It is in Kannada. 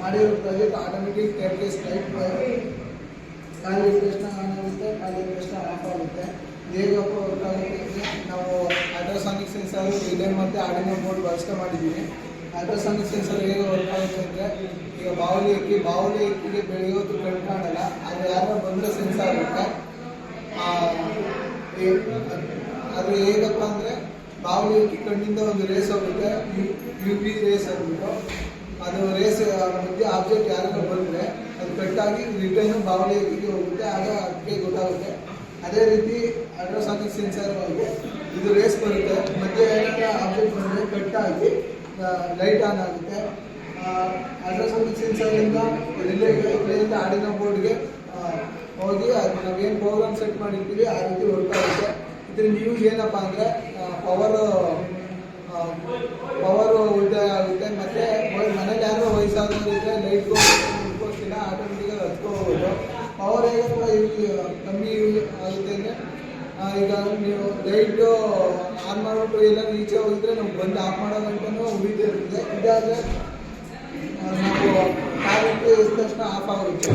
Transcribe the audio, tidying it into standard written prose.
ಮಾಡಿರೋ ಪ್ರಾಜೆಕ್ಟ್ ಆಟೋಮೆಟಿಕ್ ಕೇಸ್ ಲೈಟ್ ಖಾಲಿ ಇದ್ದ ತಕ್ಷಣ ಆನ್ ಆಗುತ್ತೆ, ಖಾಲಿ ಇದ್ದ ತಕ್ಷಣ ಆಫ್ ಆಗುತ್ತೆ. ಹೇಗಪ್ಪ ವರ್ಕ್ ಆಗುತ್ತೆ ಅಂದರೆ ನಾವು ಅಲ್ಟ್ರಾಸಾನಿಕ್ ಸೆನ್ಸರ್ ರಿಲೇ ಮತ್ತು ಆರ್ಡಿನೋ ಬೋರ್ಡ್ ಬಳಸ್ಕೊಂಡು ಮಾಡಿದ್ದೀವಿ. ಅಲ್ಟ್ರಾಸಾನಿಕ್ ಸೆನ್ಸರ್ ಹೇಗೆ ವರ್ಕ್ ಆಗುತ್ತೆ ಅಂದರೆ, ಈಗ ಬಾವಲಿ ಎಕ್ಕಿಗೆ ಬೆಳೆಯೋದು ಕಣ್ ಕಾಣಲ್ಲ, ಅದು ಯಾರೋ ಬಂದರೆ ಸೆನ್ಸ್ ಆಗುತ್ತೆ. ಅದು ಹೇಗಪ್ಪ ಅಂದರೆ, ಬಾವಲಿ ಎಕ್ಕಿ ಕಣ್ಣಿಂದ ಒಂದು ರೇಸ್ ಹೋಗುತ್ತೆ, UV ರೇಸ್ ಅಂದ್ಬಿಟ್ಟು. ಅದು ರೇಸ್ ಮಧ್ಯೆ ಆಬ್ಜೆಕ್ಟ್ ಯಾರಾದ್ರೂ ಬಂದರೆ ಅದು ಕಟ್ಟಾಗಿ ರಿಟರ್ನು ಬಾವಲಿ ಎಕ್ಕಿಗೆ ಹೋಗುತ್ತೆ, ಆಗ ಅದಕ್ಕೆ ಗೊತ್ತಾಗುತ್ತೆ. ಅದೇ ರೀತಿ ಅಲ್ಟ್ರಾಸಾನಿಕ್ ಸೆನ್ಸರ್ ಇದು ರೇಸ್ ಬರುತ್ತೆ, ಮಧ್ಯೆ ಏನಾದರೂ ಆಬ್ಜೆಕ್ಟ್ ಬಂದರೆ ಕಟ್ಟಾಗಿ ಲೈಟ್ ಆನ್ ಆಗುತ್ತೆ. ಅಲ್ಟ್ರಾಸಾನಿಕ್ ಸೆನ್ಸರಿಂದ ಇಲ್ಲಿಂದ ಆರ್ಡಿನೋ ಬೋರ್ಡ್ಗೆ ಹೋಗಿ ಅದು ನಾವೇನು ಪ್ರೋಗ್ರಾಮ್ ಸೆಟ್ ಮಾಡಿರ್ತೀವಿ ಆ ರೀತಿ ವರ್ಕ್ ಆಗುತ್ತೆ. ಇದರಿಂದ ಯೂಸ್ ಏನಪ್ಪ ಅಂದರೆ ಪವರ್ ಉಳಿತಾಯ ಆಗುತ್ತೆ. ಮತ್ತು ಮನೇಲಿ ಯಾರೋ ವಯಸ್ಸಾದವರು ಇದ್ದರೆ ಲೈಟ್ಗೂ ಮುಟ್ಕೋತಿಲ್ಲ, ಆಟೋಮೆಟಿಕಾಗಿ ಹತ್ಕೋಬೋದು. ಪವರ್ ಹೇಗಪ್ಪ ಕಮ್ಮಿ ಆಗುತ್ತೆ ಅಂದರೆ, ಈಗ ನೀವು ಲೈಟು ಆನ್ ಮಾಡಿಬಿಟ್ಟು ಎಲ್ಲ ಈಚೆ ಹೋಗಿದ್ರೆ ನಾವು ಬಂದು ಆಫ್ ಮಾಡೋ ಗಂಟನೂ ಉಳಿತಾ ಇರ್ತದೆ. ಇದಾದರೆ ನಾವು ಕಾಲಿಟ್ಟು ಎದ್ದ ತಕ್ಷಣ ಆಫ್ ಆಗುತ್ತೆ.